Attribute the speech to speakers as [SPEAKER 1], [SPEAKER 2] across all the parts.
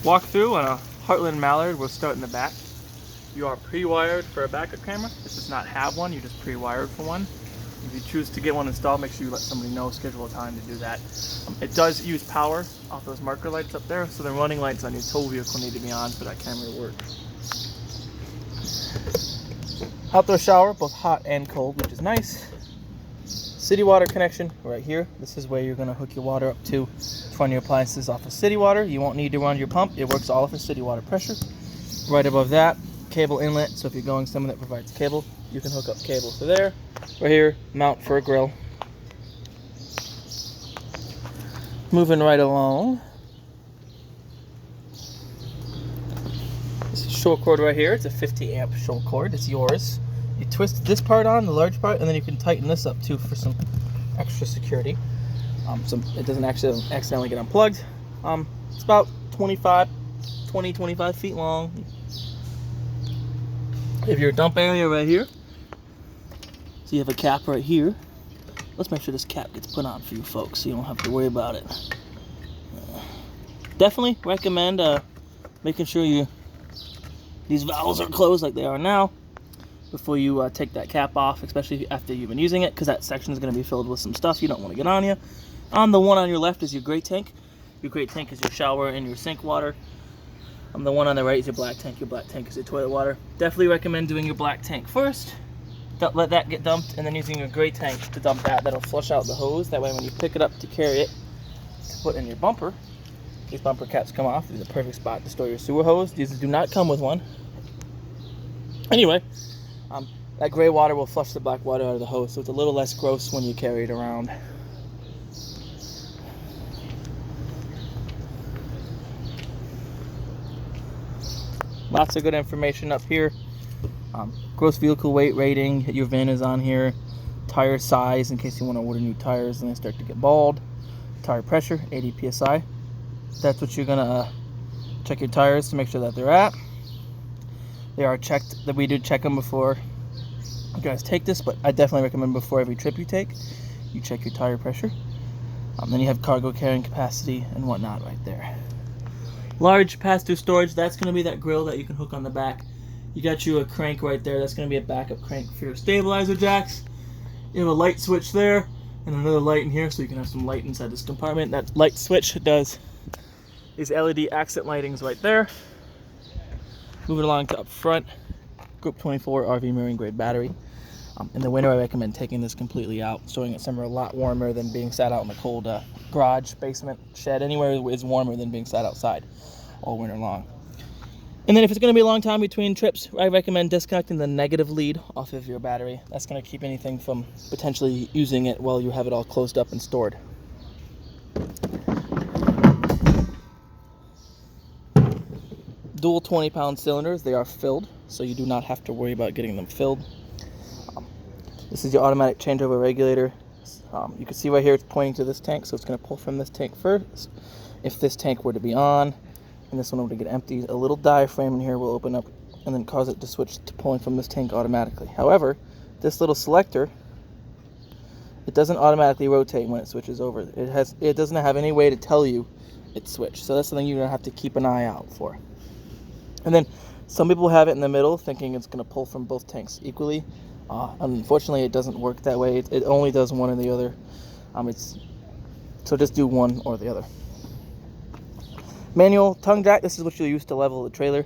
[SPEAKER 1] Walk through on a Heartland Mallard. We'll start in the back. You are pre-wired for a backup camera. If it does not have one, you're just pre-wired for one. If you choose to get one installed, make sure you let somebody know, schedule a time to do that. It does use power off those marker lights up there, so the running lights on your tow vehicle need to be on for that camera to work. Outdoor shower, both hot and cold, which is nice. City water connection right here. This is where you're going to hook your water up to run your appliances off of city water. You won't need to run your pump. It works all off of city water pressure. Right above that, cable inlet. So if you're going somewhere that provides cable, you can hook up cable to there. Right here, mount for a grill. Moving right along. This is short cord right here. It's a 50 amp short cord. It's yours. You twist this part on, the large part, and then you can tighten this up too for some extra security. So it doesn't actually accidentally get unplugged. It's about 20, 25 feet long. You have your dump area right here. So you have a cap right here. Let's make sure this cap gets put on for you folks so you don't have to worry about it. Definitely recommend making sure these valves are closed like they are now before you take that cap off, especially after you've been using it, because that section is going to be filled with some stuff you don't want to get on you. The one on your left is your gray tank. Your gray tank is your shower and your sink water. The one on the right is your black tank. Your black tank is your toilet water. Definitely recommend doing your black tank first. Don't let that get dumped, and then using your gray tank to dump that. That'll flush out the hose. That way when you pick it up to carry it to put in your bumper, these bumper caps come off. These are the perfect spot to store your sewer hose. These do not come with one. Anyway, that gray water will flush the black water out of the hose, so it's a little less gross when you carry it around. Lots of good information up here. Gross vehicle weight rating, your VIN is on here. Tire size, in case you want to order new tires and they start to get bald. Tire pressure, 80 psi. That's what you're gonna check your tires to make sure that they're at. They are checked. That we do check them before you guys take this, but I definitely recommend before every trip you take, you check your tire pressure. Then you have cargo carrying capacity and whatnot right there. Large pass-through storage, that's going to be that grill that you can hook on the back. You got you a crank right there. That's going to be a backup crank for your stabilizer jacks. You have a light switch there and another light in here, so you can have some light inside this compartment. That light switch does these LED accent lightings right there. Moving along to up front, Group 24 RV Marine grade battery. In the winter, I recommend taking this completely out, storing it somewhere a lot warmer than being sat out in the cold garage, basement, shed. Anywhere is warmer than being sat outside all winter long. And then if it's going to be a long time between trips, I recommend disconnecting the negative lead off of your battery. That's going to keep anything from potentially using it while you have it all closed up and stored. Dual 20-pound cylinders. They are filled, so you do not have to worry about getting them filled. This is your automatic changeover regulator. You can see right here it's pointing to this tank, so it's going to pull from this tank first. If this tank were to be on and this one were to get empty, a little diaphragm in here will open up and then cause it to switch to pulling from this tank automatically. However, this little selector, it doesn't automatically rotate when it switches over. It doesn't have any way to tell you it's switched, so that's something you're going to have to keep an eye out for. And then some people have it in the middle, thinking it's going to pull from both tanks equally. Unfortunately, it doesn't work that way. It only does one or the other. So just do one or the other. Manual tongue jack. This is what you'll use to level the trailer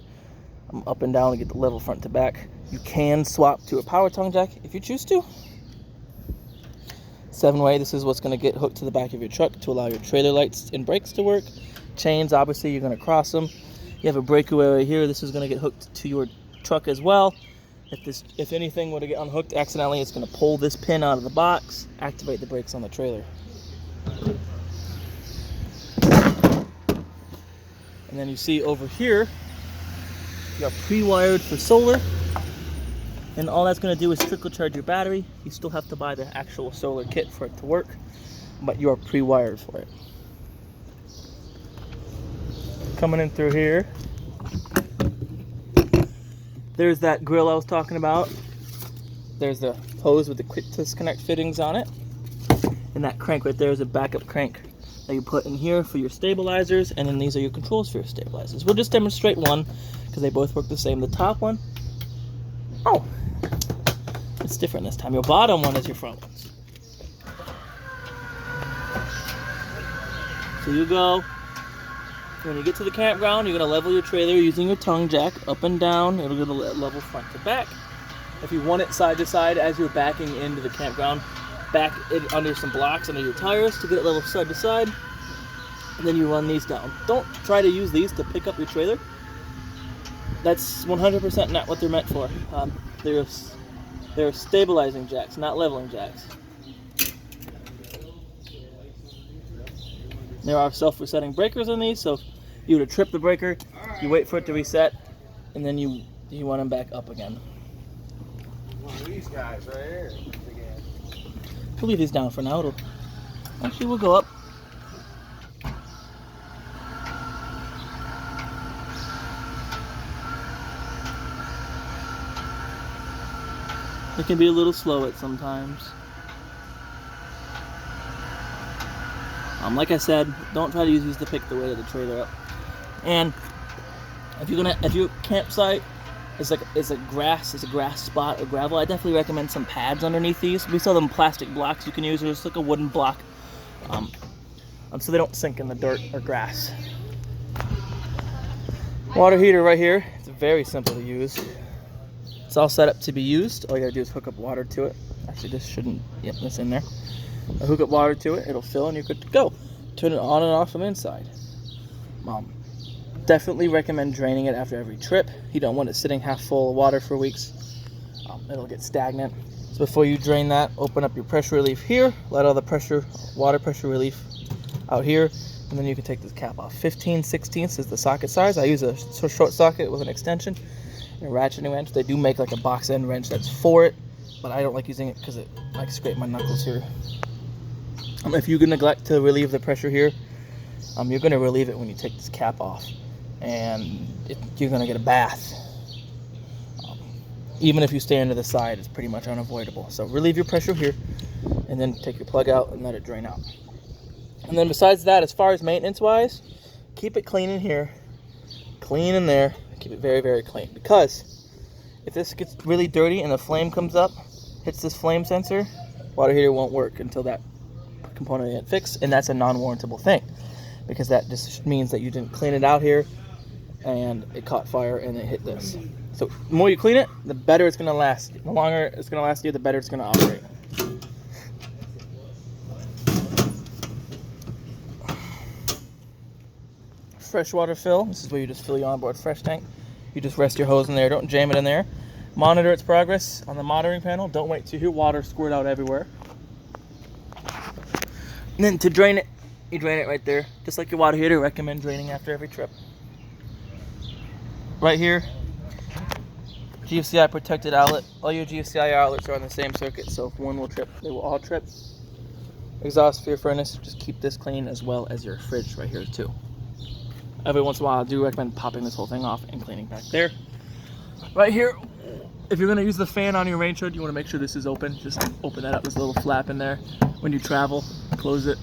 [SPEAKER 1] up and down to get the level front to back. You can swap to a power tongue jack if you choose to. 7-way. This is what's going to get hooked to the back of your truck to allow your trailer lights and brakes to work. Chains, obviously, you're going to cross them. You have a breakaway right here. This is going to get hooked to your truck as well. If anything were to get unhooked accidentally, it's going to pull this pin out of the box, activate the brakes on the trailer. And then you see over here, you are pre-wired for solar. And all that's going to do is trickle charge your battery. You still have to buy the actual solar kit for it to work, but you are pre-wired for it. Coming in through here, there's that grill I was talking about. There's the hose with the quick disconnect fittings on it. And that crank right there is a backup crank that you put in here for your stabilizers, and then these are your controls for your stabilizers. We'll just demonstrate one because they both work the same. The top one, oh, it's different this time. Your bottom one is your front one. So you go, when you get to the campground, you're going to level your trailer using your tongue jack up and down. It'll go to level front to back. If you want it side to side as you're backing into the campground, back it under some blocks under your tires to get it level side to side. And then you run these down. Don't try to use these to pick up your trailer. That's 100% not what they're meant for. They're stabilizing jacks, not leveling jacks. There are self-resetting breakers in these, so if you were to trip the breaker, you wait for it to reset, and then you run them back up again.
[SPEAKER 2] One of these guys right here.
[SPEAKER 1] We'll leave these down for now. Actually, we'll go up. It can be a little slow at sometimes. Like I said, don't try to use these to pick the weight of the trailer up. And if your campsite is a grass spot or gravel, I definitely recommend some pads underneath these. We sell them plastic blocks you can use, or just like a wooden block, so they don't sink in the dirt or grass. Water heater right here. It's very simple to use. It's all set up to be used. All you gotta do is hook up water to it. Actually, this shouldn't. Yep, that's in there. Hook up water to it, it'll fill, and you're good to go. Turn it on and off from inside. Definitely recommend draining it after every trip. You don't want it sitting half full of water for weeks. It'll get stagnant. So before you drain that, open up your pressure relief here. Let all the water pressure relief out here, and then you can take this cap off. 15/16 is the socket size. I use a short socket with an extension and a ratcheting wrench. They do make like a box end wrench that's for it, but I don't like using it because it like scrape my knuckles here. If you neglect to relieve the pressure here, you're going to relieve it when you take this cap off, and you're going to get a bath. Even if you stay under the side, it's pretty much unavoidable. So relieve your pressure here, and then take your plug out and let it drain out. And then besides that, as far as maintenance-wise, keep it clean in here, clean in there, keep it very, very clean. Because if this gets really dirty and the flame comes up, hits this flame sensor, water heater won't work until that component isn't fixed, and that's a non-warrantable thing, because that just means that you didn't clean it out here and it caught fire and it hit this. So the more you clean it, the better it's going to last. The longer it's going to last you, the better it's going to operate. Freshwater fill. This is where you just fill your onboard fresh tank. You just rest your hose in there. Don't jam it in there. Monitor its progress on the monitoring panel. Don't wait to hear water squirt out everywhere. And then to drain it, you drain it right there. Just like your water heater, recommend draining after every trip. Right here, GFCI protected outlet. All your GFCI outlets are on the same circuit, so if one will trip, they will all trip. Exhaust for your furnace. Just keep this clean, as well as your fridge right here too. Every once in a while, I do recommend popping this whole thing off and cleaning back there. Right here, if you're going to use the fan on your range hood, you want to make sure this is open. Just open that up. There's a little flap in there. When you travel, close it.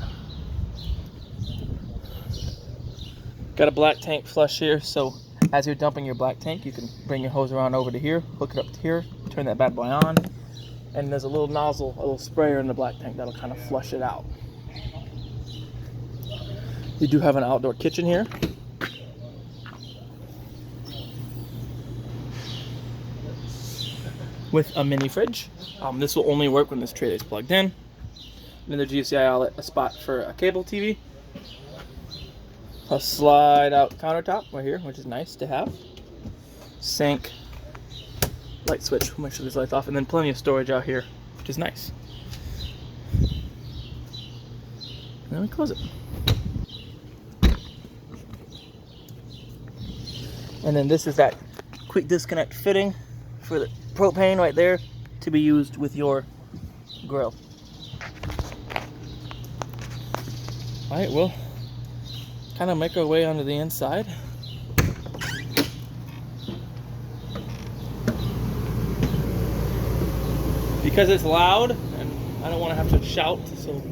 [SPEAKER 1] Got a black tank flush here, so as you're dumping your black tank, you can bring your hose around over to here, hook it up to here, turn that bad boy on, and there's a little nozzle, a little sprayer in the black tank that'll kind of flush it out. You do have an outdoor kitchen here. With a mini fridge. This will only work when this trailer is plugged in. Another GFCI outlet, a spot for a cable TV. A slide out countertop right here, which is nice to have. Sink, light switch, we'll make sure these lights off, and then plenty of storage out here, which is nice. And then we close it. And then this is that quick disconnect fitting for the propane right there to be used with your grill. All right, we'll kind of make our way onto the inside. Because it's loud and I don't want to have to shout, so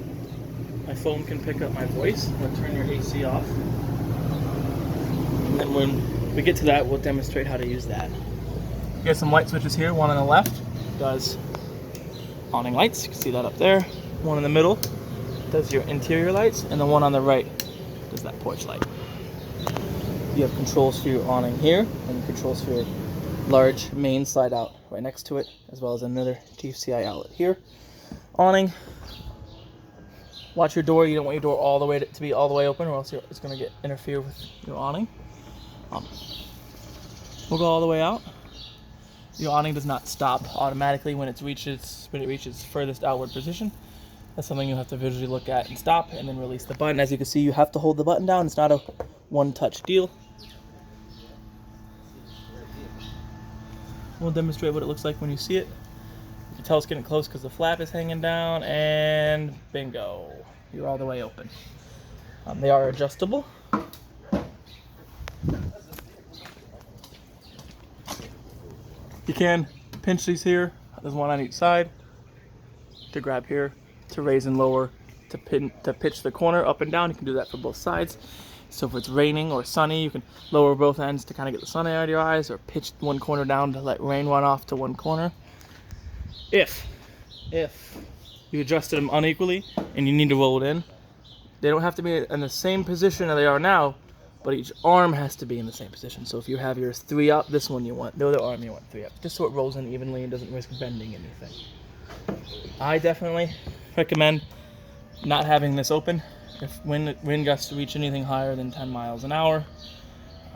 [SPEAKER 1] My phone can pick up my voice. I'm going to turn your AC off. And then when we get to that, we'll demonstrate how to use that. You have some light switches here. One on the left does awning lights. You can see that up there. One in the middle does your interior lights. And the one on the right does that porch light. You have controls for your awning here, and controls for your large main slide out right next to it, as well as another GFCI outlet here. Awning. Watch your door. You don't want your door all the way to be all the way open, or else it's going to interfere with your awning. We'll go all the way out. Your awning does not stop automatically when it reaches furthest outward position. That's something you have to visually look at and stop, and then release the button. As you can see, you have to hold the button down. It's not a one-touch deal. We'll demonstrate what it looks like when you see it. You can tell it's getting close because the flap is hanging down, and bingo, you're all the way open. They are adjustable. You can pinch these here. There's one on each side to grab here, to raise and lower, to pitch the corner up and down. You can do that for both sides. So if it's raining or sunny, you can lower both ends to kind of get the sun out of your eyes, or pitch one corner down to let rain run off to one corner. If you adjusted them unequally and you need to roll it in, they don't have to be in the same position that they are now, but each arm has to be in the same position. So if you have yours 3 up, this one you want, the other arm you want 3 up, just so it rolls in evenly and doesn't risk bending anything. I definitely recommend not having this open. If wind gusts reach anything higher than 10 miles an hour,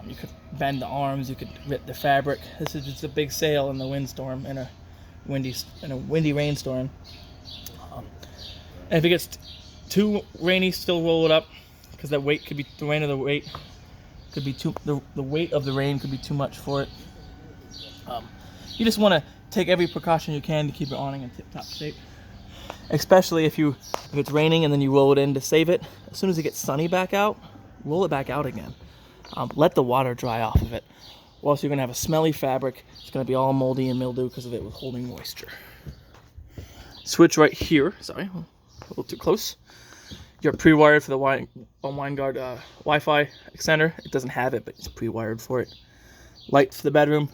[SPEAKER 1] you could bend the arms, you could rip the fabric. This is just a big sail in the windstorm, in a windy rainstorm. And if it gets too rainy, still roll it up, because that weight could be the weight of the weight could be too the weight of the rain could be too much for it. You just want to take every precaution you can to keep your awning in tip-top shape. Especially if it's raining and then you roll it in to save it. As soon as it gets sunny back out, roll it back out again. Let the water dry off of it. Or else you're going to have a smelly fabric. It's going to be all moldy and mildew because of it holding moisture. Switch right here. Sorry, a little too close. You're pre-wired for the Winegard Wi-Fi extender. It doesn't have it, but it's pre-wired for it. Light for the bedroom.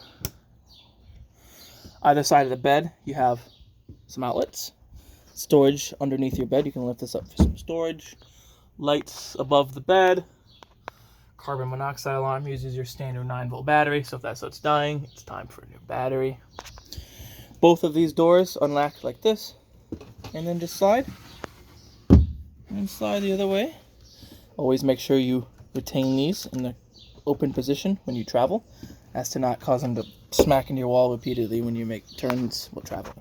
[SPEAKER 1] Either side of the bed, you have some outlets. Storage underneath your bed. You can lift this up for some storage. Lights above the bed. Carbon monoxide alarm uses your standard 9-volt battery, so if that starts dying, it's time for a new battery. Both of these doors unlock like this, and then just slide. And slide the other way. Always make sure you retain these in the open position when you travel, as to not cause them to smack into your wall repeatedly when you make turns while traveling.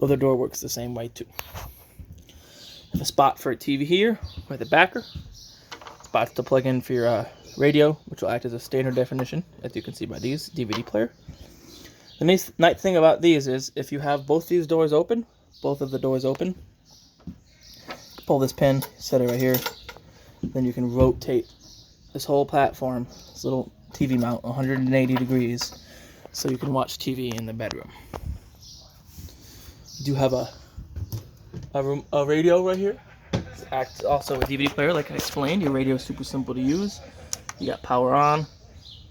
[SPEAKER 1] Other door works the same way too. Have a spot for a TV here with a backer. Spots to plug in for your radio, which will act as a standard definition, as you can see by these, DVD player. The nice thing about these is if you have both these doors open, both of the doors open, pull this pin, set it right here, then you can rotate this whole platform, this little TV mount, 180 degrees, so you can watch TV in the bedroom. You do have a radio right here. It acts also a DVD player, like I explained. Your radio is super simple to use. You got power on.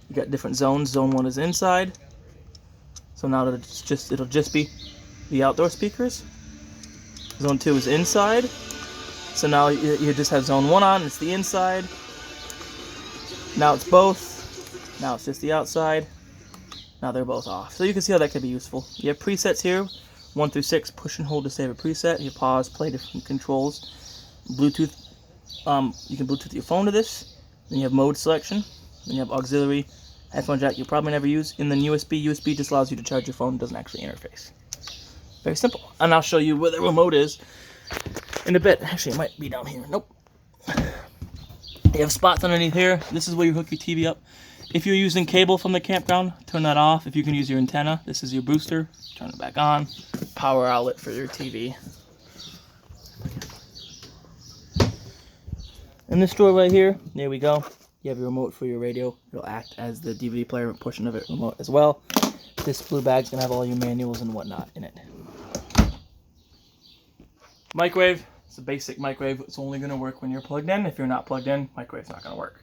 [SPEAKER 1] You got different zones. Zone 1 is inside. So now it'll just be the outdoor speakers. Zone 2 is inside. So now you just have zone 1 on. It's the inside. Now it's both. Now it's just the outside. Now they're both off. So you can see how that could be useful. You have presets here. 1 through 6, push and hold to save a preset. You pause, play different controls. Bluetooth, you can Bluetooth your phone to this. Then you have mode selection. Then you have auxiliary, headphone jack you'll probably never use. And then USB. USB just allows you to charge your phone, doesn't actually interface. Very simple. And I'll show you where the remote is in a bit. Actually, it might be down here. Nope. You have spots underneath here. This is where you hook your TV up. If you're using cable from the campground, turn that off. If you can use your antenna, this is your booster. Turn it back on. Power outlet for your TV. In this drawer right here, there we go. You have your remote for your radio. It'll act as the DVD player portion of it remote as well. This blue bag's gonna have all your manuals and whatnot in it. Microwave, It's a basic microwave. It's only going to work when you're plugged in. If you're not plugged in, microwave's not going to work.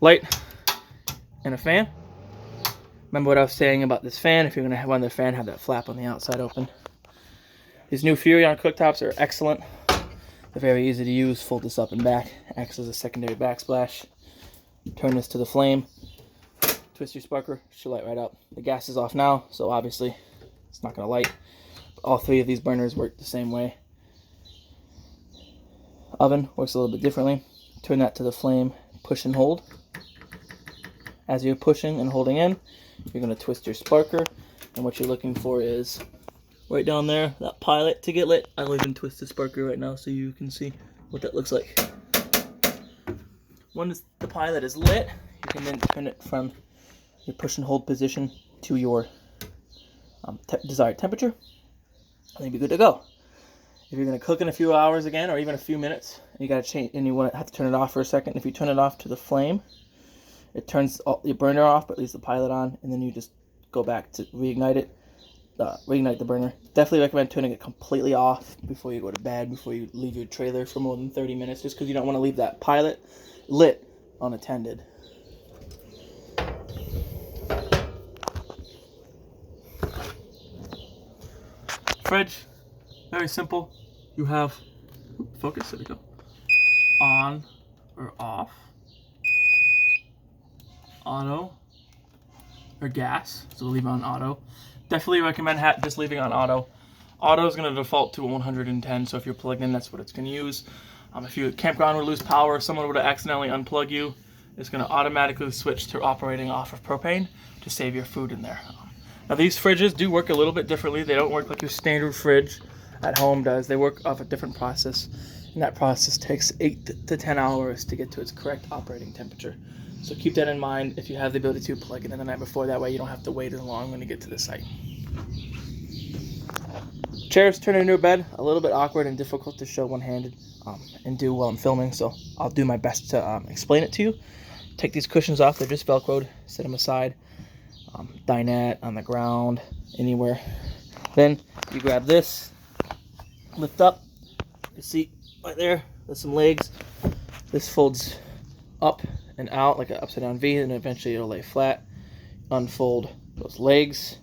[SPEAKER 1] Light and a fan. Remember what I was saying about this fan? If you're going to run the fan, have that flap on the outside open. These new Furrion cooktops are excellent. They're very easy to use. Fold this up and back. Acts as a secondary backsplash. Turn this to the flame. Twist your sparker. Should light right up. The gas is off now, so obviously it's not going to light. But all three of these burners work the same way. Oven works a little bit differently. Turn that to the flame. Push and hold. As you're pushing and holding in, you're going to twist your sparker. And what you're looking for is right down there, that pilot to get lit. I'll even twist the sparker right now so you can see what that looks like. Once the pilot is lit, you can then turn it from your push and hold position to your desired temperature, and then be good to go. If you're going to cook in a few hours again, or even a few minutes, and you got to change, and you have to turn it off for a second. If you turn it off to the flame, it turns your burner off, but leaves the pilot on, and then you just go back to reignite the burner. Definitely recommend turning it completely off before you go to bed, before you leave your trailer for more than 30 minutes, just because you don't want to leave that pilot lit unattended. Fridge, very simple. You have, focus, there we go, on or off, auto or gas, so leave it on auto. Definitely recommend just leaving on auto. Auto is going to default to 110, so if you're plugged in, that's what it's going to use. If your campground would lose power, someone were to accidentally unplug you, it's going to automatically switch to operating off of propane to save your food in there. Now these fridges do work a little bit differently. They don't work like your standard fridge at home does. They work off a different process, and that process takes 8 to 10 hours to get to its correct operating temperature. So keep that in mind if you have the ability to plug it in the night before. That way you don't have to wait as long when you get to the site. Chairs turn into a bed, a little bit awkward and difficult to show one-handed and do while I'm filming, so I'll do my best to explain it to you. Take these cushions off, they're just Velcroed, set them aside. Dinette, on the ground, anywhere. Then you grab this, lift up, you see right there, there's some legs. This folds up and out like an upside down V, and eventually it'll lay flat. Unfold those legs.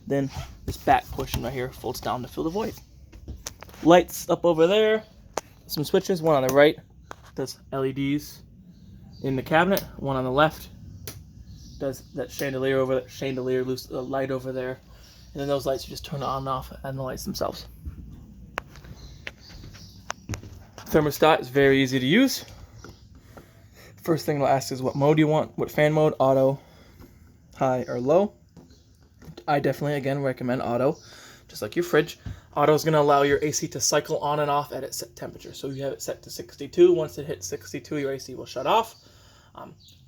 [SPEAKER 1] Then this back portion right here folds down to fill the void. Lights up over there. Some switches, one on the right does LEDs in the cabinet, one on the left does that chandelier light over there, and then those lights you just turn on and off, and the lights themselves. Thermostat is very easy to use. First thing it'll ask is what mode you want, what fan mode, auto, high, or low. I definitely, again, recommend auto, just like your fridge. Auto is going to allow your AC to cycle on and off at its set temperature. So you have it set to 62. Once it hits 62, your AC will shut off.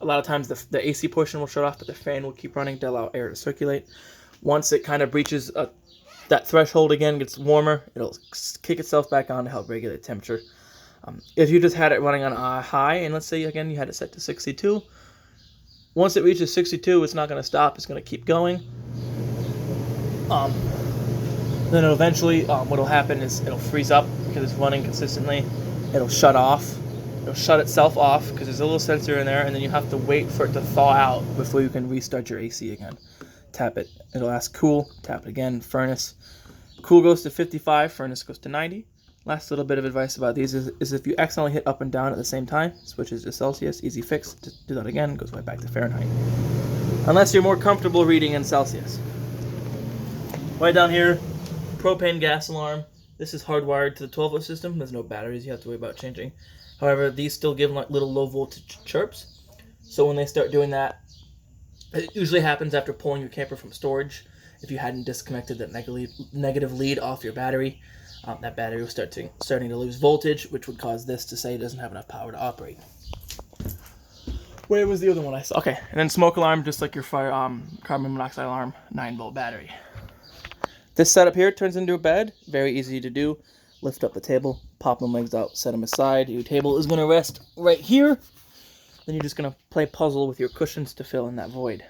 [SPEAKER 1] A lot of times the AC portion will shut off, but the fan will keep running to allow air to circulate. Once it kind of breaches that threshold again, gets warmer, it'll kick itself back on to help regulate temperature. If you just had it running on high, and let's say again you had it set to 62, once it reaches 62, it's not going to stop, it's going to keep going. Then eventually what'll happen is it'll freeze up because it's running consistently. It'll shut off. It'll shut itself off because there's a little sensor in there, and then you have to wait for it to thaw out before you can restart your AC again. Tap it. It'll ask cool. Tap it again. Furnace. Cool goes to 55. Furnace goes to 90. Last little bit of advice about these is if you accidentally hit up and down at the same time, switches to Celsius. Easy fix. Just do that again. Goes right back to Fahrenheit. Unless you're more comfortable reading in Celsius. Right down here, propane gas alarm. This is hardwired to the 12-volt system. There's no batteries you have to worry about changing. However, these still give like little low voltage chirps. So when they start doing that, it usually happens after pulling your camper from storage. If you hadn't disconnected that negative lead off your battery, that battery will starting to lose voltage, which would cause this to say it doesn't have enough power to operate. Where was the other one I saw? Okay, and then smoke alarm, just like your fire carbon monoxide alarm, 9-volt battery. This setup here turns into a bed. Very easy to do. Lift up the table, pop them legs out, set them aside. Your table is going to rest right here. Then you're just going to play puzzle with your cushions to fill in that void.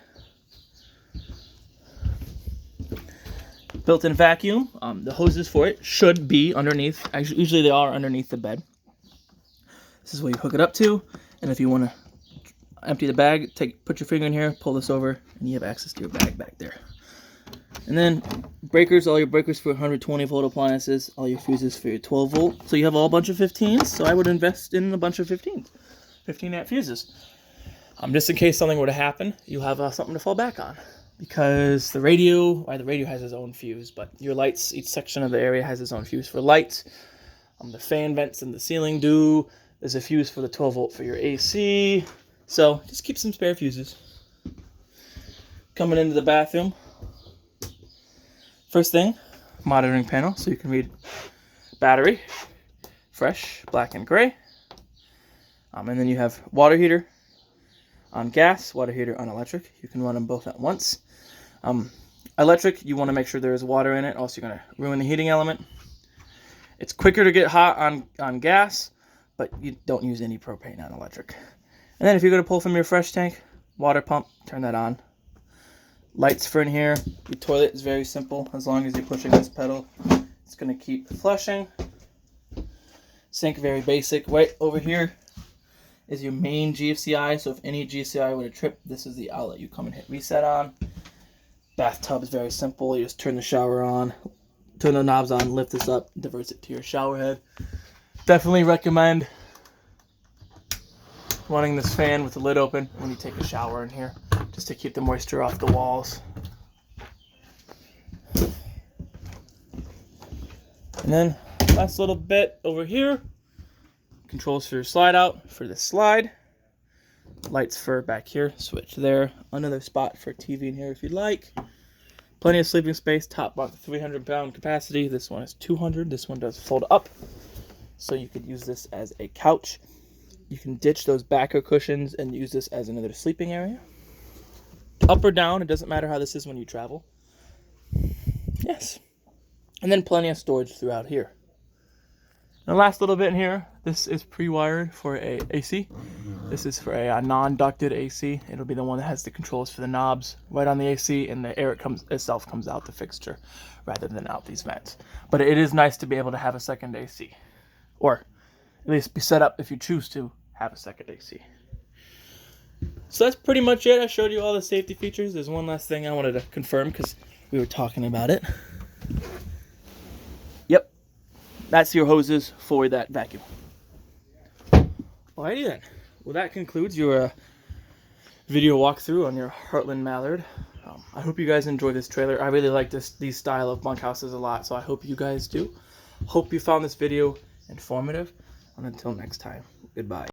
[SPEAKER 1] Built-in vacuum. The hoses for it should be underneath. Actually, usually they are underneath the bed. This is where you hook it up to, and if you want to empty the bag, put your finger in here, pull this over, and you have access to your bag back there. And then breakers, all your breakers for 120 volt appliances, all your fuses for your 12 volt. So you have a bunch of 15s, so I would invest in a bunch of 15s. 15 amp fuses. Just in case something were to happen, you have something to fall back on. Because the radio has its own fuse, but your lights, each section of the area has its own fuse for lights. The fan vents in the ceiling do. There's a fuse for the 12 volt for your AC. So just keep some spare fuses. Coming into the bathroom. First thing, monitoring panel, so you can read battery, fresh, black and gray. And then you have water heater on gas, water heater on electric. You can run them both at once. Electric, you want to make sure there is water in it, else you're going to ruin the heating element. It's quicker to get hot on gas, but you don't use any propane on electric. And then if you're going to pull from your fresh tank, water pump, turn that on. Lights for in here. Your toilet is very simple. As long as you're pushing this pedal, it's going to keep flushing. Sink, very basic. Right over here is your main GFCI. So if any GFCI were to trip, this is the outlet you come and hit reset on. Bathtub is very simple. You just turn the shower on, turn the knobs on, lift this up, diverts it to your shower head. Definitely recommend running this fan with the lid open when you take a shower in here, just to keep the moisture off the walls. And then last little bit over here, controls for your slide out for the slide. Lights for back here, switch there. Another spot for TV in here if you'd like. Plenty of sleeping space. Top bunk, 300-pound capacity. This one is 200. This one does fold up, so you could use this as a couch. You can ditch those backer cushions and use this as another sleeping area. Up or down, it doesn't matter how this is when you travel. Yes. And then plenty of storage throughout here. And the last little bit in here, this is pre-wired for a AC. This is for a non-ducted AC. It'll be the one that has the controls for the knobs right on the AC, and the air itself comes out the fixture rather than out these vents. But it is nice to be able to have a second AC, or at least be set up if you choose to have a second AC. So that's pretty much it. I showed you all the safety features. There's one last thing I wanted to confirm because we were talking about it. Yep, that's your hoses for that vacuum. Alrighty then. Well, that concludes your video walkthrough on your Heartland Mallard. I hope you guys enjoy this trailer. I really like these style of bunkhouses a lot, so I hope you guys do. Hope you found this video informative. And until next time, goodbye.